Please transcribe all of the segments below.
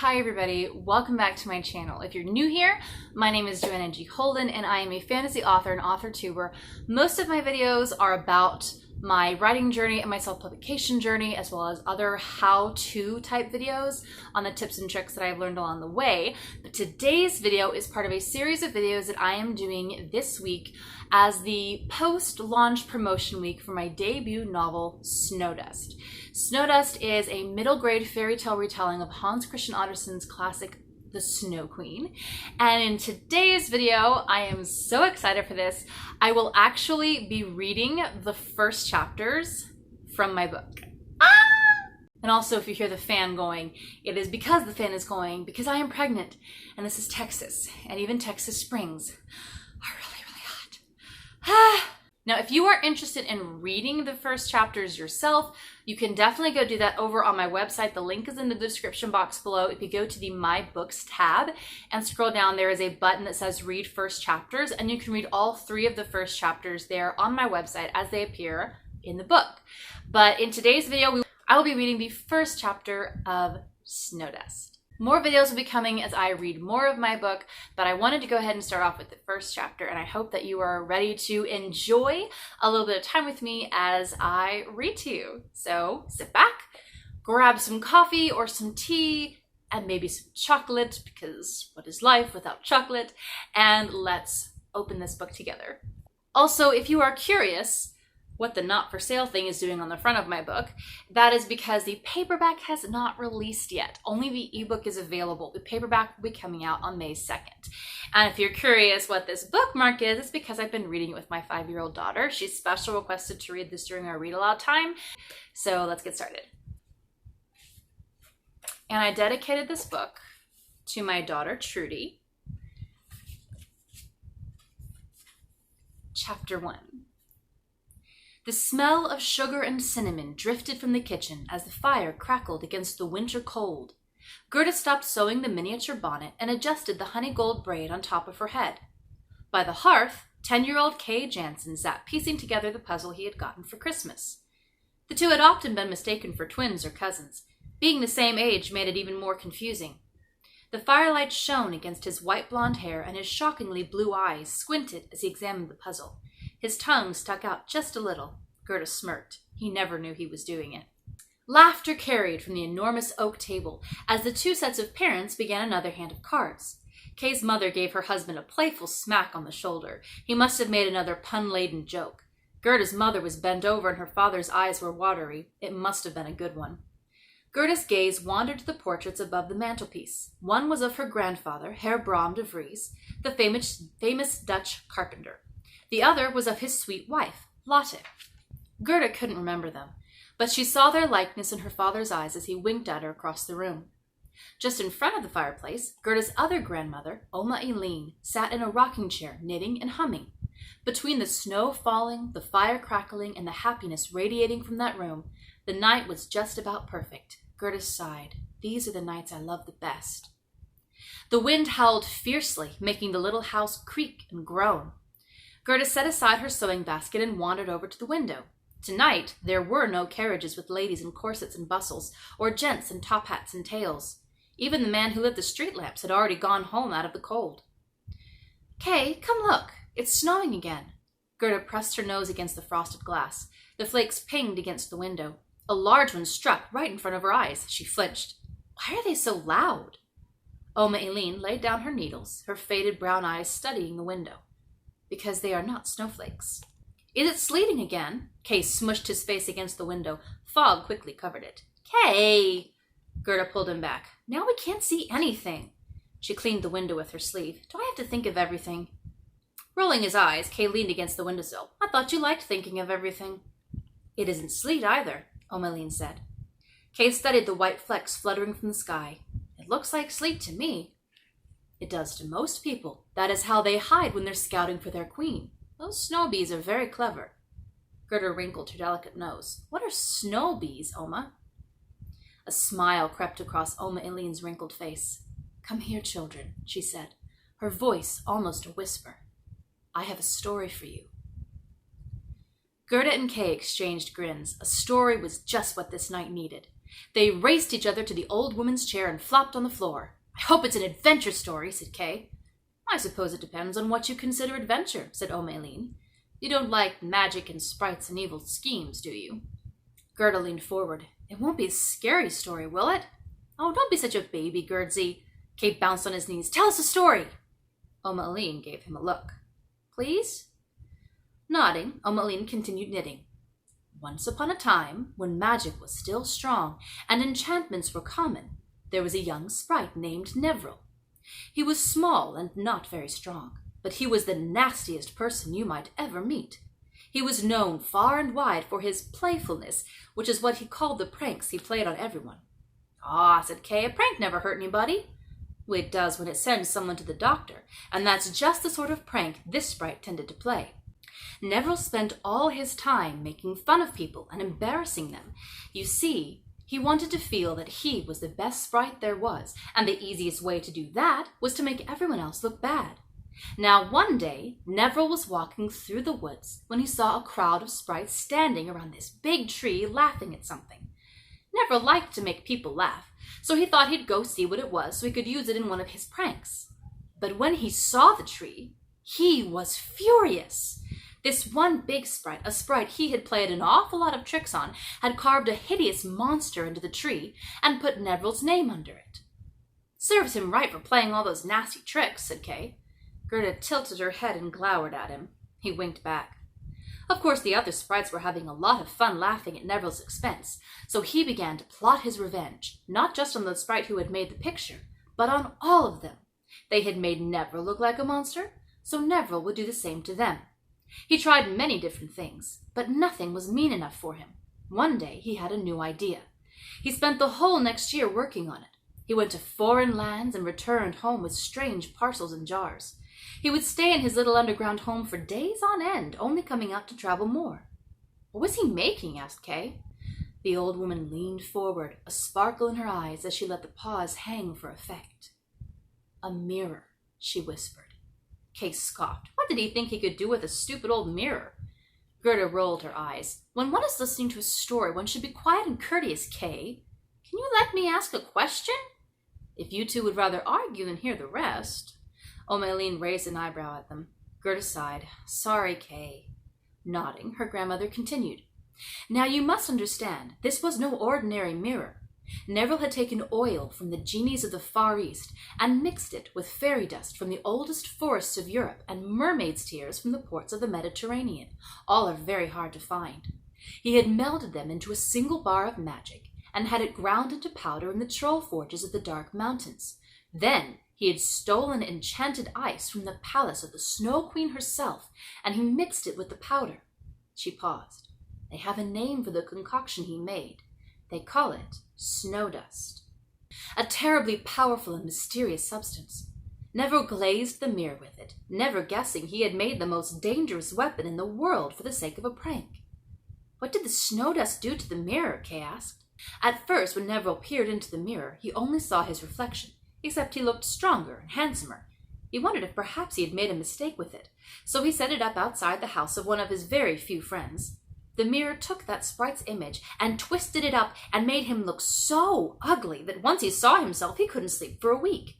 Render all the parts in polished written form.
Hi everybody, welcome back to my channel. If you're new here, my name is Joanna Holden and I am a fantasy author and author-tuber. Most of my videos are about my writing journey and my self-publication journey, as well as other how-to type videos on the tips and tricks that I've learned along the way. But today's video is part of a series of videos that I am doing this week as the post-launch promotion week for my debut novel, Snowdust. Snowdust is a middle grade fairy tale retelling of Hans Christian Andersen's classic The Snow Queen. And in today's video, I am so excited for this. I will actually be reading the first chapters from my book. And also, if you hear the fan going, it is because the fan is going because I am pregnant. And this is Texas, and even Texas springs are really, really hot. Now, if you are interested in reading the first chapters yourself, you can definitely go do that over on my website. The link is in the description box below. If you go to the My Books tab and scroll down, there is a button that says Read First Chapters, and you can read all 3 of the first chapters there on my website as they appear in the book. But in today's video, I will be reading the first chapter of Snowdust. More videos will be coming as I read more of my book, but I wanted to go ahead and start off with the first chapter, and I hope that you are ready to enjoy a little bit of time with me as I read to you. So sit back, grab some coffee or some tea, and maybe some chocolate, because what is life without chocolate? And let's open this book together. Also, if you are curious what the not for sale thing is doing on the front of my book, that is because the paperback has not released yet. Only the ebook is available. The paperback will be coming out on May 2nd. And if you're curious what this bookmark is, it's because I've been reading it with my 5-year-old daughter. She's special requested to read this during our read aloud time. So let's get started. And I dedicated this book to my daughter, Trudy. Chapter 1. The smell of sugar and cinnamon drifted from the kitchen as the fire crackled against the winter cold. Gerda stopped sewing the miniature bonnet and adjusted the honey gold braid on top of her head. By the hearth, 10-year-old Kay Jansen sat piecing together the puzzle he had gotten for Christmas. The two had often been mistaken for twins or cousins. Being the same age made it even more confusing. The firelight shone against his white blonde hair, and his shockingly blue eyes squinted as he examined the puzzle. His tongue stuck out just a little. Gerda smirked. He never knew he was doing it. Laughter carried from the enormous oak table as the 2 sets of parents began another hand of cards. Kay's mother gave her husband a playful smack on the shoulder. He must have made another pun-laden joke. Gerda's mother was bent over and her father's eyes were watery. It must have been a good one. Gerda's gaze wandered to the portraits above the mantelpiece. One was of her grandfather, Herr Bram de Vries, the famous Dutch carpenter. The other was of his sweet wife, Lotte. Gerda couldn't remember them, but she saw their likeness in her father's eyes as he winked at her across the room. Just in front of the fireplace, Gerda's other grandmother, Oma Eileen, sat in a rocking chair, knitting and humming. Between the snow falling, the fire crackling, and the happiness radiating from that room, the night was just about perfect. Gerda sighed. These are the nights I love the best. The wind howled fiercely, making the little house creak and groan. Gerda set aside her sewing basket and wandered over to the window. Tonight, there were no carriages with ladies in corsets and bustles, or gents in top hats and tails. Even the man who lit the street lamps had already gone home out of the cold. Kay, come look. It's snowing again. Gerda pressed her nose against the frosted glass. The flakes pinged against the window. A large one struck right in front of her eyes. She flinched. Why are they so loud? Oma Eileen laid down her needles, her faded brown eyes studying the window. Because they are not snowflakes. Is it sleeting again? Kay smushed his face against the window. Fog quickly covered it. Kay! Gerda pulled him back. Now we can't see anything. She cleaned the window with her sleeve. Do I have to think of everything? Rolling his eyes, Kay leaned against the windowsill. I thought you liked thinking of everything. It isn't sleet either, Oma Eileen said. Kay studied the white flecks fluttering from the sky. It looks like sleet to me. It does to most people. That is how they hide when they're scouting for their queen. Those snow bees are very clever. Gerda wrinkled her delicate nose. What are snow bees, Oma? A smile crept across Oma Eileen's wrinkled face. Come here, children, she said, her voice almost a whisper. I have a story for you. Gerda and Kay exchanged grins. A story was just what this night needed. They raced each other to the old woman's chair and flopped on the floor. "I hope it's an adventure story," said Kay. "I suppose it depends on what you consider adventure," said Aileen. "You don't like magic and sprites and evil schemes, do you?" Gerda leaned forward. "It won't be a scary story, will it?" "Oh, don't be such a baby, Gerdsy." Kay bounced on his knees. "Tell us a story." Aileen gave him a look. "Please?" Nodding, Aileen continued knitting. "Once upon a time, when magic was still strong and enchantments were common, there was a young sprite named Neville. He was small and not very strong, but he was the nastiest person you might ever meet. He was known far and wide for his playfulness, which is what he called the pranks he played on everyone." "Ah," said Kay, "a prank never hurt anybody." "Well, it does when it sends someone to the doctor, and that's just the sort of prank this sprite tended to play. Neville spent all his time making fun of people and embarrassing them. You see, he wanted to feel that he was the best sprite there was, and the easiest way to do that was to make everyone else look bad. Now, one day, Neville was walking through the woods when he saw a crowd of sprites standing around this big tree laughing at something. Neville liked to make people laugh, so he thought he'd go see what it was so he could use it in one of his pranks. But when he saw the tree, he was furious. This one big sprite, a sprite he had played an awful lot of tricks on, had carved a hideous monster into the tree and put Neville's name under it. "Serves him right for playing all those nasty tricks," said Kay. Gerda tilted her head and glowered at him. He winked back. Of course, the other sprites were having a lot of fun laughing at Neville's expense, so he began to plot his revenge, not just on the sprite who had made the picture, but on all of them. They had made Neville look like a monster, so Neville would do the same to them. He tried many different things, but nothing was mean enough for him. One day he had a new idea. He spent the whole next year working on it. He went to foreign lands and returned home with strange parcels and jars. He would stay in his little underground home for days on end, only coming out to travel more. "What was he making?" asked Kay. The old woman leaned forward, a sparkle in her eyes as she let the pause hang for effect. "A mirror," she whispered. Kay scoffed. What did he think he could do with a stupid old mirror? Gerda rolled her eyes. "When one is listening to a story, one should be quiet and courteous, Kay. Can you let me ask a question?" "If you two would rather argue than hear the rest." Aileen raised an eyebrow at them. Gerda sighed. "Sorry, Kay." Nodding, her grandmother continued. "Now you must understand, this was no ordinary mirror. Neville had taken oil from the genies of the Far East and mixed it with fairy dust from the oldest forests of Europe and mermaids' tears from the ports of the Mediterranean. All are very hard to find. He had melded them into a single bar of magic and had it ground into powder in the troll forges of the Dark Mountains. Then he had stolen enchanted ice from the palace of the Snow Queen herself, and he mixed it with the powder." She paused. "They have a name for the concoction he made. They call it snow dust. A terribly powerful and mysterious substance. Neville glazed the mirror with it, never guessing he had made the most dangerous weapon in the world for the sake of a prank." "What did the snow dust do to the mirror?" Kay asked. At first, when Neville peered into the mirror, he only saw his reflection, except he looked stronger and handsomer. He wondered if perhaps he had made a mistake with it, so he set it up outside the house of one of his very few friends. The mirror took that sprite's image and twisted it up and made him look so ugly that once he saw himself, he couldn't sleep for a week.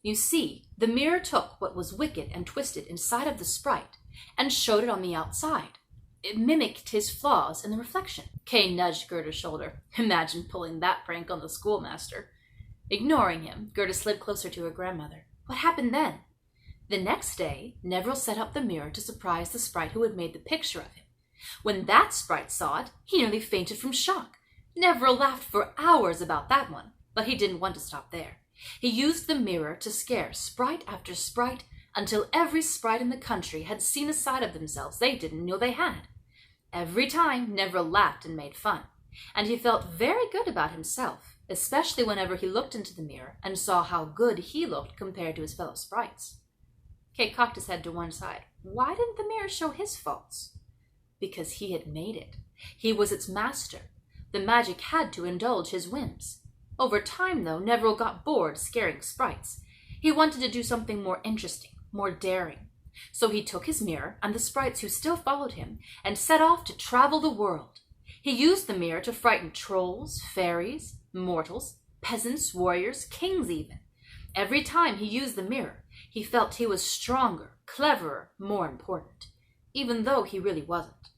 You see, the mirror took what was wicked and twisted inside of the sprite and showed it on the outside. It mimicked his flaws in the reflection. Kay nudged Gerda's shoulder. Imagine pulling that prank on the schoolmaster. Ignoring him, Gerda slid closer to her grandmother. What happened then? The next day, Neville set up the mirror to surprise the sprite who had made the picture of him. When that sprite saw it, he nearly fainted from shock. Neville laughed for hours about that one, but he didn't want to stop there. He used the mirror to scare sprite after sprite until every sprite in the country had seen a side of themselves they didn't know they had. Every time, Neville laughed and made fun, and he felt very good about himself, especially whenever he looked into the mirror and saw how good he looked compared to his fellow sprites. Kay cocked his head to one side. Why didn't the mirror show his faults? Because he had made it. He was its master. The magic had to indulge his whims. Over time, though, Neville got bored scaring sprites. He wanted to do something more interesting, more daring. So he took his mirror and the sprites who still followed him and set off to travel the world. He used the mirror to frighten trolls, fairies, mortals, peasants, warriors, kings even. Every time he used the mirror, he felt he was stronger, cleverer, more important, even though he really wasn't.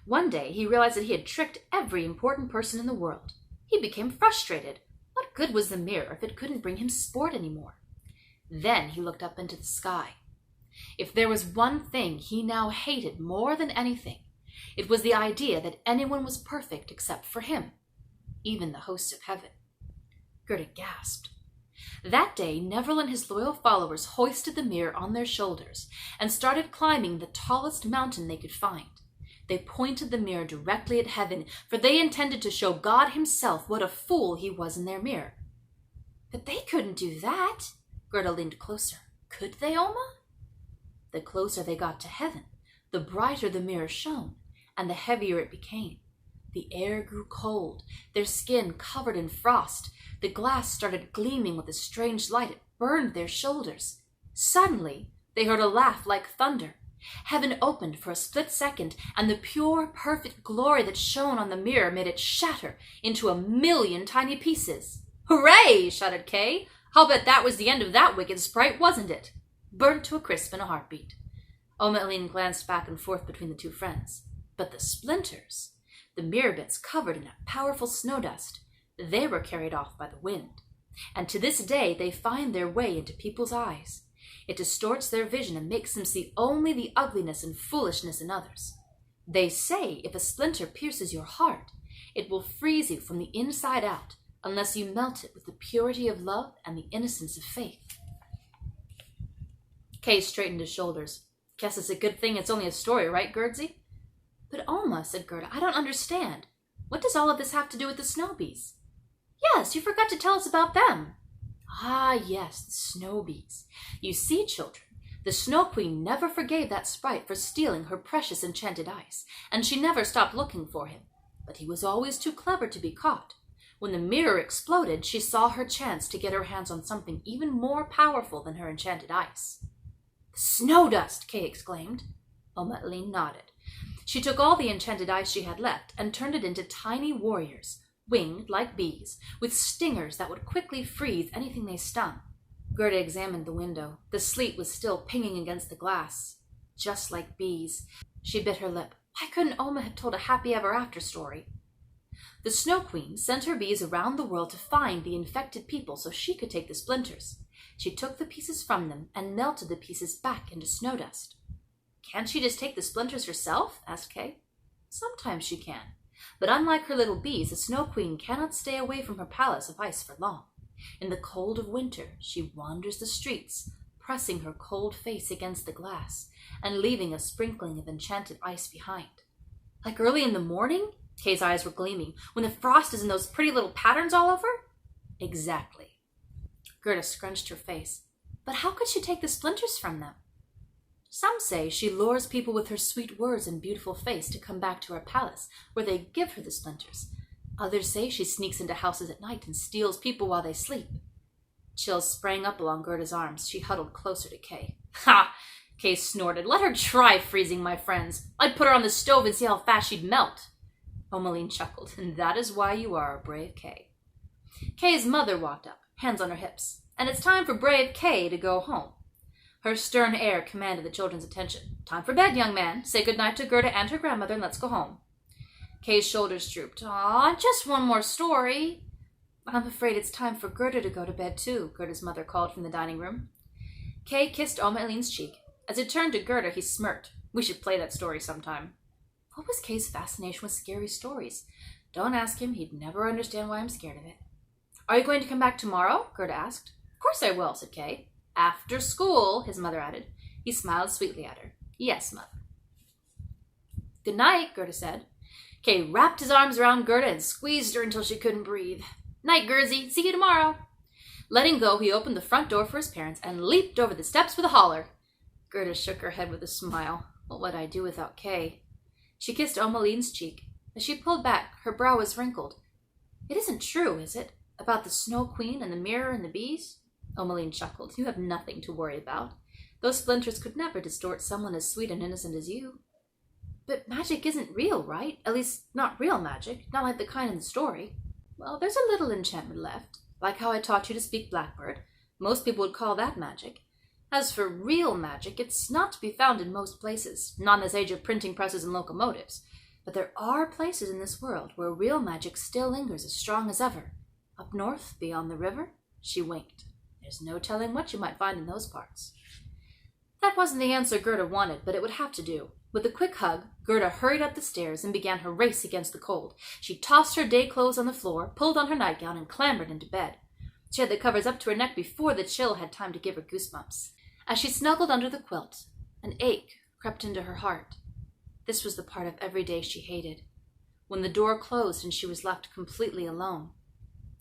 One day, he realized that he had tricked every important person in the world. He became frustrated. What good was the mirror if it couldn't bring him sport anymore? Then he looked up into the sky. If there was one thing he now hated more than anything, it was the idea that anyone was perfect except for him, even the hosts of heaven. Gerda gasped. That day, Neville and his loyal followers hoisted the mirror on their shoulders and started climbing the tallest mountain they could find. They pointed the mirror directly at heaven, for they intended to show God himself what a fool he was in their mirror. But they couldn't do that. Gerda leaned closer. Could they, Oma? The closer they got to heaven, the brighter the mirror shone, and the heavier it became. The air grew cold, their skin covered in frost. The glass started gleaming with a strange light. It burned their shoulders. Suddenly, they heard a laugh like thunder. Heaven opened for a split second, and the pure, perfect glory that shone on the mirror made it shatter into 1,000,000 tiny pieces. "Hooray!" shouted Kay. "I'll bet that was the end of that wicked sprite, wasn't it?" Burnt to a crisp in a heartbeat. Oma glanced back and forth between the two friends. But the splinters, the mirror bits covered in that powerful snow dust, they were carried off by the wind. And to this day they find their way into people's eyes. It distorts their vision and makes them see only the ugliness and foolishness in others. They say if a splinter pierces your heart, it will freeze you from the inside out unless you melt it with the purity of love and the innocence of faith. Kay straightened his shoulders. "Guess it's a good thing it's only a story, right, Gerdsy?" "But Oma," said Gerda, "I don't understand. What does all of this have to do with the snow bees?" "Yes, you forgot to tell us about them." "Ah, yes, the snow bees. You see, children, the Snow Queen never forgave that sprite for stealing her precious enchanted ice, and she never stopped looking for him. But he was always too clever to be caught. When the mirror exploded, she saw her chance to get her hands on something even more powerful than her enchanted ice." "The snow dust!" Kay exclaimed. Oma nodded. She took all the enchanted ice she had left and turned it into tiny warriors, winged like bees, with stingers that would quickly freeze anything they stung. Gerda examined the window. The sleet was still pinging against the glass. Just like bees. She bit her lip. Why couldn't Oma have told a happy ever after story? The Snow Queen sent her bees around the world to find the infected people so she could take the splinters. She took the pieces from them and melted the pieces back into snow dust. "Can't she just take the splinters herself?" asked Kay. "Sometimes she can. But unlike her little bees, the Snow Queen cannot stay away from her palace of ice for long. In the cold of winter, she wanders the streets, pressing her cold face against the glass and leaving a sprinkling of enchanted ice behind." "Like early in the morning?" Kay's eyes were gleaming. "When the frost is in those pretty little patterns all over?" "Exactly." Gerda scrunched her face. "But how could she take the splinters from them?" "Some say she lures people with her sweet words and beautiful face to come back to her palace, where they give her the splinters. Others say she sneaks into houses at night and steals people while they sleep." Chills sprang up along Gerda's arms. She huddled closer to Kay. "Ha!" Kay snorted. "Let her try freezing my friends. I'd put her on the stove and see how fast she'd melt." Oma chuckled. "And that is why you are a brave Kay." Kay's mother walked up, hands on her hips. "And it's time for brave Kay to go home." Her stern air commanded the children's attention. "Time for bed, young man. Say good night to Gerda and her grandmother and let's go home." Kay's shoulders drooped. "Aw, just one more story." "I'm afraid it's time for Gerda to go to bed too," Gerda's mother called from the dining room. Kay kissed Oma cheek. As he turned to Gerda, he smirked. "We should play that story sometime." What was Kay's fascination with scary stories? Don't ask him. He'd never understand why I'm scared of it. "Are you going to come back tomorrow?" Gerda asked. "Of course I will," said Kay. "After school," his mother added. He smiled sweetly at her. "Yes, mother." "Good night," Gerda said. Kay wrapped his arms around Gerda and squeezed her until she couldn't breathe. "Night, Gerdsy. See you tomorrow." Letting go, he opened the front door for his parents and leaped over the steps with a holler. Gerda shook her head with a smile. What would I do without Kay? She kissed Oma cheek. As she pulled back, her brow was wrinkled. "It isn't true, is it? About the Snow Queen and the mirror and the bees?" Oma chuckled. "You have nothing to worry about. Those splinters could never distort someone as sweet and innocent as you." But magic isn't real, right? At least, not real magic, not like the kind in the story. Well, there's a little enchantment left, like how I taught you to speak Blackbird. Most people would call that magic. As for real magic, it's not to be found in most places, not in this age of printing presses and locomotives. But there are places in this world where real magic still lingers as strong as ever. Up north, beyond the river, she winked. There's no telling what you might find in those parts. That wasn't the answer Gerda wanted, but it would have to do. With a quick hug, Gerda hurried up the stairs and began her race against the cold. She tossed her day clothes on the floor, pulled on her nightgown, and clambered into bed. She had the covers up to her neck before the chill had time to give her goosebumps. As she snuggled under the quilt, an ache crept into her heart. This was the part of every day she hated, when the door closed and she was left completely alone.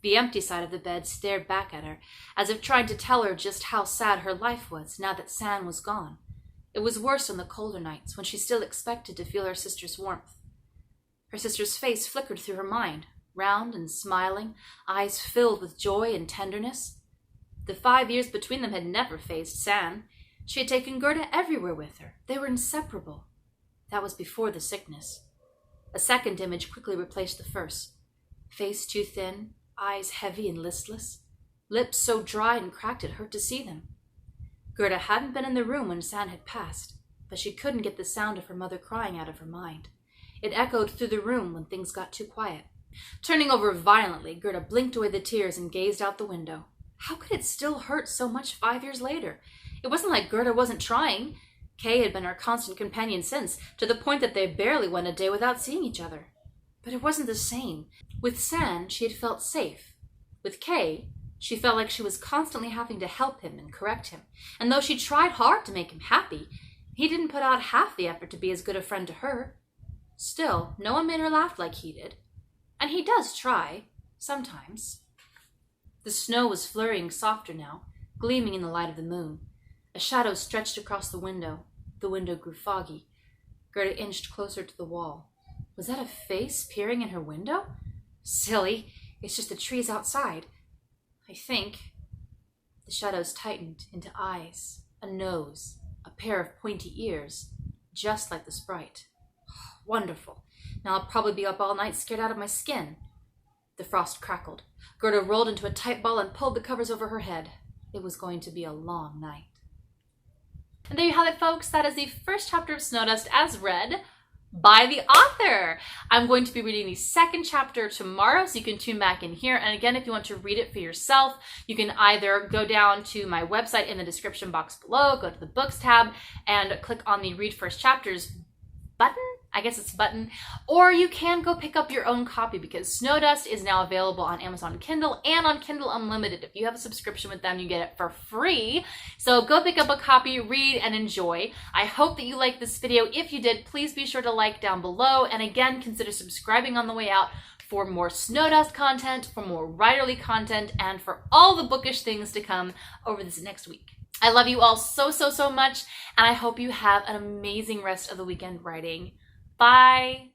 The empty side of the bed stared back at her, as if trying to tell her just how sad her life was now that San was gone. It was worse on the colder nights, when she still expected to feel her sister's warmth. Her sister's face flickered through her mind, round and smiling, eyes filled with joy and tenderness. The 5 years between them had never phased San. She had taken Gerda everywhere with her. They were inseparable. That was before the sickness. A second image quickly replaced the first. Face too thin, eyes heavy and listless, lips so dry and cracked it hurt to see them. Gerda hadn't been in the room when San had passed, but she couldn't get the sound of her mother crying out of her mind. It echoed through the room when things got too quiet. Turning over violently, Gerda blinked away the tears and gazed out the window. How could it still hurt so much 5 years later? It wasn't like Gerda wasn't trying. Kay had been her constant companion since, to the point that they barely went a day without seeing each other. But it wasn't the same. With San, she had felt safe. With Kay, she felt like she was constantly having to help him and correct him. And though she tried hard to make him happy, he didn't put out half the effort to be as good a friend to her. Still, no one made her laugh like he did. And he does try, sometimes. The snow was flurrying softer now, gleaming in the light of the moon. A shadow stretched across the window. The window grew foggy. Gerda inched closer to the wall. Was that a face peering in her window? Silly, it's just the trees outside. I think. The shadows tightened into eyes, a nose, a pair of pointy ears, just like the sprite. Wonderful. Now I'll probably be up all night scared out of my skin. The frost crackled. Gerda rolled into a tight ball and pulled the covers over her head. It was going to be a long night. And there you have it, folks. That is the first chapter of Snowdust as read by the author. I'm going to be reading the second chapter tomorrow, so you can tune back in here. And again, if you want to read it for yourself, you can either go down to my website in the description box below, go to the books tab, and click on the Read First Chapters button. I guess it's button, or you can go pick up your own copy because Snowdust is now available on Amazon Kindle and on Kindle Unlimited. If you have a subscription with them, you get it for free. So go pick up a copy, read, and enjoy. I hope that you liked this video. If you did, please be sure to like down below. And again, consider subscribing on the way out for more Snowdust content, for more writerly content, and for all the bookish things to come over this next week. I love you all so, so, so much, and I hope you have an amazing rest of the weekend writing. Bye.